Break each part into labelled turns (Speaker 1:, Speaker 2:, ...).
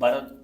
Speaker 1: 12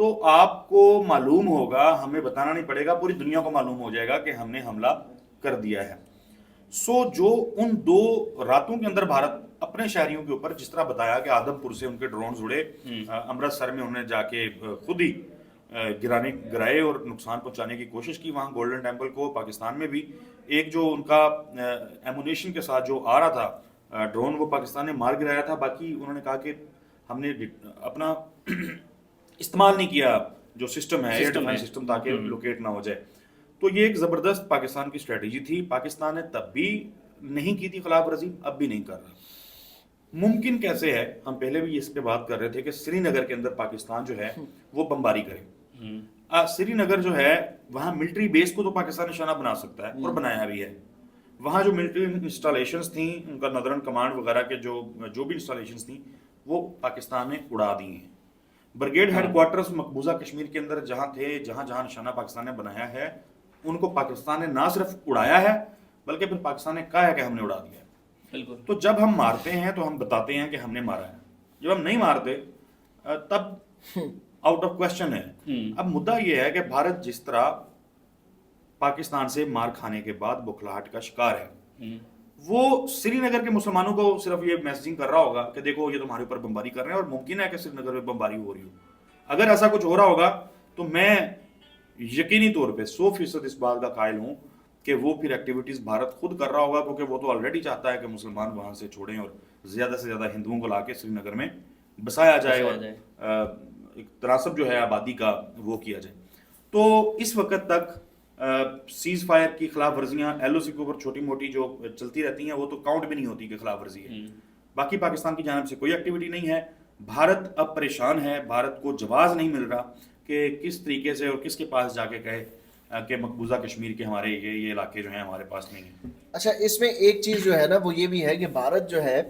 Speaker 2: تو آپ کو معلوم ہوگا, ہمیں بتانا نہیں پڑے گا, پوری دنیا کو معلوم ہو جائے گا کہ ہم نے حملہ کر دیا ہے. سو جو ان 2 راتوں کے اندر بھارت اپنے شہریوں کے اوپر, جس طرح بتایا کہ آدم پور سے ان کے ڈرونز اڑے, امرتسر میں انہوں نے جا کے خود ہی گرائے اور نقصان پہنچانے کی کوشش کی وہاں گولڈن ٹیمپل کو. پاکستان میں بھی ایک جو ان کا ایمونیشن کے ساتھ جو آ رہا تھا ڈرون, وہ پاکستان نے مار گرایا تھا. باقی انہوں نے کہا کہ ہم نے اپنا استعمال نہیں کیا جو سسٹم ہے, ایئر ڈیفینس سسٹم, تاکہ لوکیٹ نہ ہو جائے. تو یہ ایک زبردست پاکستان کی اسٹریٹجی تھی. پاکستان نے تب بھی نہیں کی تھی خلاف ورزی, اب بھی نہیں کر رہا. ممکن کیسے ہے, ہم پہلے بھی اس پہ بات کر رہے تھے کہ سری نگر کے اندر پاکستان جو ہے وہ بمباری کرے. سری نگر جو ہے وہاں ملٹری بیس کو تو پاکستان نشانہ بنا سکتا ہے, اور بنایا بھی ہے. وہاں جو ملٹری انسٹالیشنز تھیں, ان کا نردرن کمانڈ وغیرہ کے جو بھی انسٹالیشنز تھیں, وہ پاکستان نے اڑا دی ہیں. برگیڈ ہیڈ کوارٹرز مقبوضہ کشمیر کے اندر جہاں تھے, جہاں جہاں نشانہ پاکستان نے بنایا ہے, ان کو پاکستان نے نہ صرف اڑایا ہے بلکہ پھر پاکستان نے کہا ہے کہ ہم نے اڑا دیا ہے.
Speaker 1: بالکل.
Speaker 2: تو جب ہم مارتے ہیں تو ہم بتاتے ہیں کہ ہم نے مارا ہے, جب ہم نہیں مارتے تب آؤٹ آف کوشچن ہے. اب مدعا یہ ہے کہ بھارت جس طرح پاکستان سے مار کھانے کے بعد بکھلاہٹ کا شکار ہے, وہ سری نگر کے مسلمانوں کو صرف یہ میسجنگ کر رہا ہوگا کہ دیکھو یہ تمہارے اوپر بمباری کر رہے ہیں, اور ممکن ہے کہ سری نگر میں بمباری ہو رہی ہو. اگر ایسا کچھ ہو رہا ہوگا تو میں یقینی طور پہ 100% اس بات کا قائل ہوں کہ وہ پھر ایکٹیویٹیز بھارت خود کر رہا ہوگا, کیونکہ وہ تو آلریڈی چاہتا ہے کہ مسلمان وہاں سے چھوڑیں اور زیادہ سے زیادہ ہندوؤں کو لا کے سری نگر میں بسایا جائے اور ایک تناسب جو ہے آبادی کا وہ کیا جائے. تو اس وقت تک سیز فائر کی خلاف ورزیاں ایل او سی کے اوپر چھوٹی موٹی جو چلتی رہتی ہیں, وہ تو کاؤنٹ بھی نہیں ہوتی کہ خلاف ورزی ہے. باقی پاکستان کی جانب سے کوئی ایکٹیویٹی نہیں ہے. بھارت اب پریشان ہے, بھارت کو جواز نہیں مل رہا کہ کس طریقے سے اور کس کے پاس جا کے کہے کہ مقبوضہ کشمیر کے ہمارے یہ علاقے جو ہیں ہمارے پاس نہیں ہیں.
Speaker 3: اچھا, اس میں ایک چیز جو ہے نا وہ یہ بھی ہے کہ بھارت جو ہے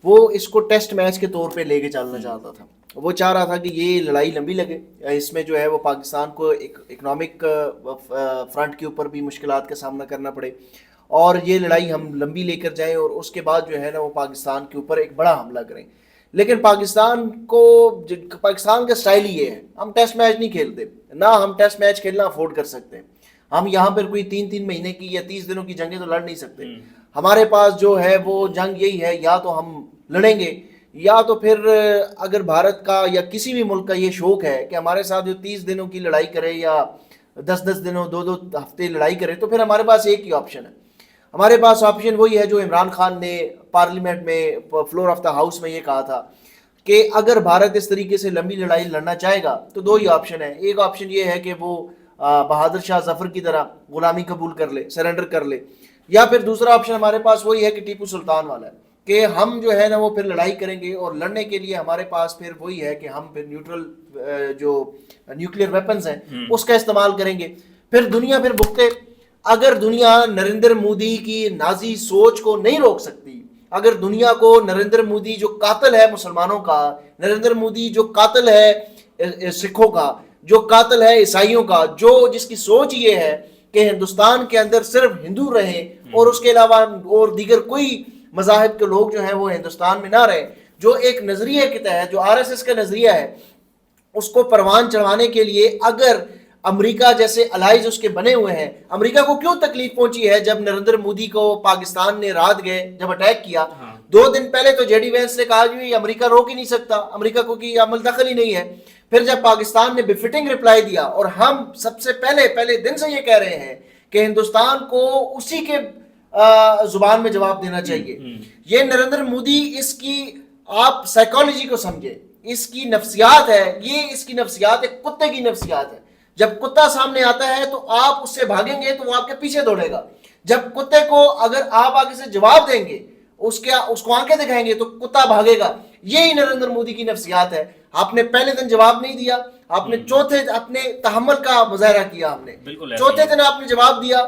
Speaker 3: وہ اس کو ٹیسٹ میچ کے طور پہ لے کے چلنا چاہتا تھا. وہ چاہ رہا تھا کہ یہ لڑائی لمبی لگے, اس میں جو ہے وہ پاکستان کو اکنامک فرنٹ کے اوپر بھی مشکلات کا سامنا کرنا پڑے, اور یہ لڑائی ہم لمبی لے کر جائیں, اور اس کے بعد جو ہے نا وہ پاکستان کے اوپر ایک بڑا حملہ کریں. لیکن پاکستان کا سٹائل ہی یہ ہے, ہم ٹیسٹ میچ نہیں کھیلتے, نہ ہم ٹیسٹ میچ کھیلنا افورڈ کر سکتے ہیں. ہم یہاں پر کوئی 3 مہینے کی یا 30 دنوں کی جنگیں تو لڑ نہیں سکتے. ہمارے پاس جو ہے وہ جنگ یہی ہے, یا تو ہم لڑیں گے, یا تو پھر اگر بھارت کا یا کسی بھی ملک کا یہ شوق ہے کہ ہمارے ساتھ جو 30 دنوں کی لڑائی کرے یا 10 دنوں 2 ہفتے لڑائی کرے, تو پھر ہمارے پاس ایک ہی آپشن ہے. ہمارے پاس آپشن وہی ہے جو عمران خان نے پارلیمنٹ میں فلور آف دا ہاؤس میں یہ کہا تھا کہ اگر بھارت اس طریقے سے لمبی لڑائی لڑنا چاہے گا تو 2 ہی آپشن ہیں. ایک آپشن یہ ہے کہ وہ بہادر شاہ ظفر کی طرح غلامی قبول کر لے, سرنڈر کر لے, یا پھر دوسرا آپشن ہمارے پاس وہی ہے کہ ٹیپو سلطان والا ہے کہ ہم جو ہے نا وہ پھر لڑائی کریں گے, اور لڑنے کے لیے ہمارے پاس پھر وہی ہے کہ ہم پھر نیوٹرل جو نیوکلیئر ویپنز ہیں اس کا استعمال کریں گے. پھر دنیا پھر بھگتے. اگر دنیا نریندر مودی کی نازی سوچ کو نہیں روک سکتی, اگر دنیا کو نریندر مودی جو قاتل ہے مسلمانوں کا, نریندر مودی جو قاتل ہے سکھوں کا, جو قاتل ہے عیسائیوں کا, جس کی سوچ یہ ہے کہ ہندوستان کے اندر صرف ہندو رہیں اور اس کے علاوہ اور دیگر کوئی مذاہب کے لوگ جو ہیں وہ ہندوستان میں نہ رہیں, جو ایک نظریے کے تحت جو RSS کا نظریہ ہے اس کو پروان چڑھانے کے لیے اگر امریکہ جیسے الائز اس کے بنے ہوئے ہیں. امریکہ کو کیوں تکلیف پہنچی ہے جب نریندر مودی کو پاکستان نے رات گئے جب اٹیک کیا, 2 دن پہلے تو JD وینس نے کہا کہ امریکہ روک ہی نہیں سکتا, امریکہ کو کی عمل دخل ہی نہیں ہے. پھر جب پاکستان نے بفٹنگ رپلائی دیا, اور ہم سب سے پہلے دن سے یہ کہہ رہے ہیں کہ ہندوستان کو اسی کے زبان میں جواب دینا چاہیے. یہ نریندر مودی, اس کی آپ سائیکالوجی کو سمجھے, اس کی نفسیات ہے, یہ اس کی نفسیات ایک کتے کی نفسیات ہے. جب کتا سامنے آتا ہے تو آپ اس سے بھاگیں گے تو وہ آپ کے پیچھے دوڑے گا. جب کتے کو اگر آپ آگے سے جواب دیں گے, اس کو آنکھیں دکھائیں گے تو کتا بھاگے گا. یہی نریندر مودی کی نفسیات ہے. آپ نے پہلے دن جواب نہیں دیا, آپ نے چوتھے اپنے تحمل کا مظاہرہ کیا, آپ نے چوتھے دن آپ نے جواب دیا.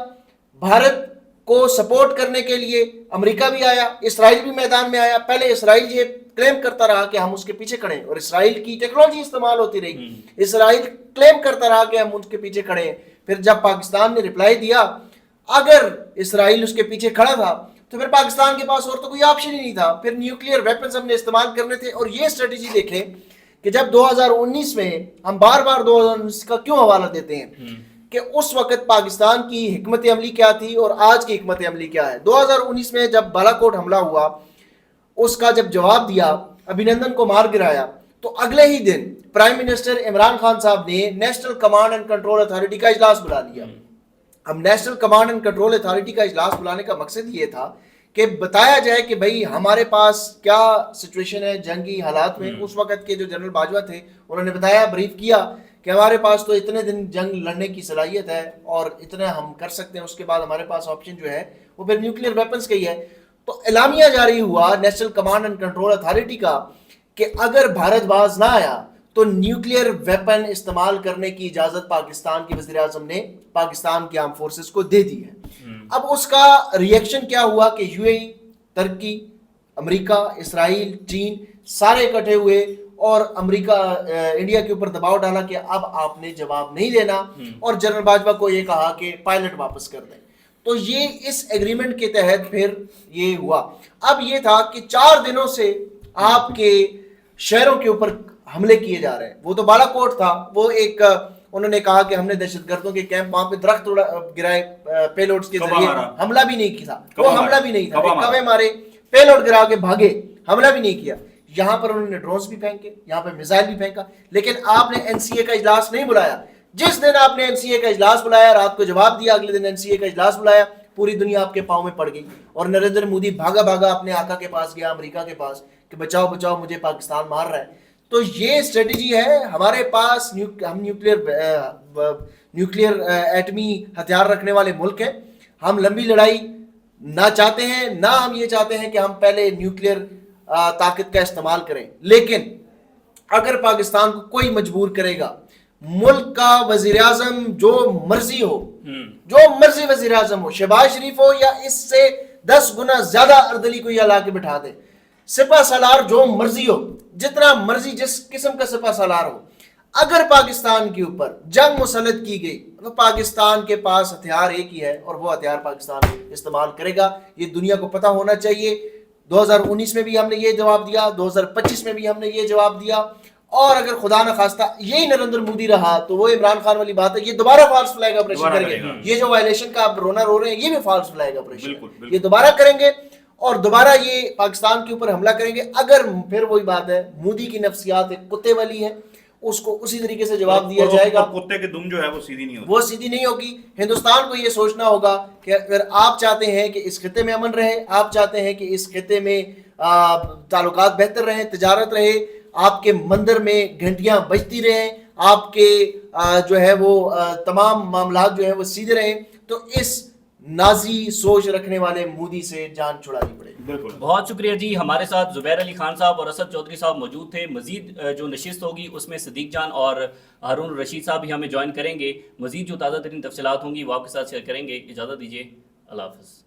Speaker 3: بھارت کو سپورٹ کرنے کے لیے امریکہ بھی آیا, اسرائیل بھی میدان میں آیا. پہلے اسرائیل یہ کلیم کرتا رہا کہ ہم اس کے پیچھے کھڑے ہیں, اور اسرائیل کی ٹیکنالوجی استعمال ہوتی رہی. اسرائیل کلیم کرتا رہا کہ ہم ان کے پیچھے کھڑے ہیں. پھر جب پاکستان نے رپلائی دیا, اگر اسرائیل اس کے پیچھے کھڑا تھا تو پھر پاکستان کے پاس اور تو کوئی آپشن ہی نہیں تھا, پھر نیوکلیئر ویپنز ہم نے استعمال کرنے تھے. اور یہ اسٹریٹجی دیکھیں کہ جب 2019 میں ہم بار بار 2019 کا کیوں حوالہ دیتے ہیں کہ اس وقت پاکستان کی حکمت عملی کیا تھی اور آج کی حکمت عملی کیا ہے. 2019 میں جب بالا کوٹ حملہ ہوا, اس کا جب جواب دیا, ابھینندن کو مار گرایا, تو اگلے ہی دن پرائم منسٹر عمران خان صاحب نے national command and control authority کا اجلاس بلا لیا. اب national command and control authority کا اجلاس بلانے کا مقصد یہ تھا کہ بتایا جائے کہ بھئی ہمارے پاس کیا سچویشن ہے جنگی حالات میں. اس وقت کے جو جنرل باجوہ تھے انہوں نے بتایا, بریف کیا کہ ہمارے پاس تو اتنے دن جنگ لڑنے کی صلاحیت ہے اور اتنا ہم کر سکتے ہیں, اس کے بعد ہمارے پاس آپشن جو ہے وہ پھر نیوکلیئر ویپنز کا ہی ہے. تو اعلامیہ جاری ہوا national command and control authority کا کہ اگر بھارت باز نہ آیا تو نیوکلیئر ویپن استعمال کرنے کی اجازت پاکستان کے وزیر اعظم نے پاکستان کی آرم فورسز کو دے دی ہے. اب اس کا ریئیکشن کیا ہوا کہ یو اے ای, ترکی, امریکہ, اسرائیل, چین سارے اکٹھے ہوئے اور امریکہ انڈیا کے اوپر دباؤ ڈالا کہ اب آپ نے جواب نہیں دینا, اور جنرل باجوہ کو یہ کہا کہ پائلٹ واپس کر دیں. تو یہ اس ایگریمنٹ کے تحت پھر یہ ہوا. اب یہ تھا کہ 4 دنوں سے آپ کے شہروں کے اوپر حملے کیے جا رہے ہیں. وہ تو بالا کوٹ تھا, وہ ایک انہوں نے کہا کہ ہم نے دہشت گردوں کے کیمپ وہاں پہ درخت گرائے پے لوڈز کے ذریعے, حملہ بھی نہیں کیا, وہ حملہ بھی نہیں تھا, کوے مارے, پے لوڈ گرا کے بھاگے, حملہ بھی نہیں کیا. یہاں پر انہوں نے ڈرونز بھی پھینکے, یہاں پہ میزائل بھی پھینکا, لیکن آپ نے این سی اے کا اجلاس نہیں بلایا. جس دن آپ نے این سی اے کا اجلاس بلایا, رات کو جواب دیا, اگلے دن این سی اے کا اجلاس بلایا, پوری دنیا آپ کے پاؤں میں پڑ گئی. اور نریندر مودی بھاگا بھاگا اپنے آقا کے پاس گیا, امریکہ کے پاس, کہ بچاؤ بچاؤ مجھے پاکستان مار رہا ہے. تو یہ اسٹریٹجی ہے ہمارے پاس. ہم نیوکلیئر ایٹمی ہتھیار رکھنے والے ملک ہیں. ہم لمبی لڑائی نہ چاہتے ہیں, نہ ہم یہ چاہتے ہیں کہ ہم پہلے نیوکلیئر طاقت کا استعمال کریں. لیکن اگر پاکستان کو کوئی مجبور کرے گا, ملک کا وزیر اعظم جو مرضی ہو, جو مرضی وزیر اعظم ہو, شہباز شریف ہو یا اس سے 10 گنا زیادہ اردلی کو یہ لا کے بٹھا دے, سپہ سالار جو مرضی ہو, جتنا مرضی جس قسم کا سپہ سالار ہو, اگر پاکستان کے اوپر جنگ مسلط کی گئی تو پاکستان کے پاس ہتھیار ایک ہی ہے, اور وہ ہتھیار پاکستان استعمال کرے گا. یہ دنیا کو پتہ ہونا چاہیے. 2019 میں بھی ہم نے یہ جواب دیا, 2025 میں بھی ہم نے یہ جواب دیا, اور اگر خدا نہ خواستہ یہی نریندر مودی رہا تو وہ عمران خان والی بات ہے, یہ دوبارہ فالس فلیگ آپریشن کریں گے. یہ جو وائلیشن کا آپ رونا رو رہے ہیں, یہ بھی فالس فلیگ آپریشن ہے, یہ دوبارہ کریں گے اور دوبارہ یہ پاکستان کے اوپر حملہ کریں گے. اگر پھر وہی بات ہے, مودی کی نفسیات ایک کتے والی ہے, اس کو اسی طریقے سے جواب دیا جائے گا.
Speaker 2: کتے کی دم جو ہے وہ سیدھی نہیں ہوگی,
Speaker 3: وہ سیدھی نہیں ہوگی. ہندوستان کو یہ سوچنا ہوگا کہ اگر آپ چاہتے ہیں کہ اس خطے میں امن رہے, آپ چاہتے ہیں کہ اس خطے میں تعلقات بہتر رہیں, تجارت رہے, آپ کے مندر میں گھنٹیاں بجتی رہیں, آپ کے جو ہے وہ تمام معاملات جو ہیں وہ سیدھے رہیں, تو اس نازی سوچ رکھنے والے مودی سے جان چھڑانی پڑے گی.
Speaker 2: بالکل.
Speaker 1: بہت شکریہ جی. ہمارے ساتھ زبیر علی خان صاحب اور اسد چودھری صاحب موجود تھے. مزید جو نشست ہوگی اس میں صدیق جان اور ہارون رشید صاحب بھی ہمیں جوائن کریں گے. مزید جو تازہ ترین تفصیلات ہوں گی وہ آپ کے ساتھ شیئر کریں گے. اجازت دیجیے, اللہ حافظ.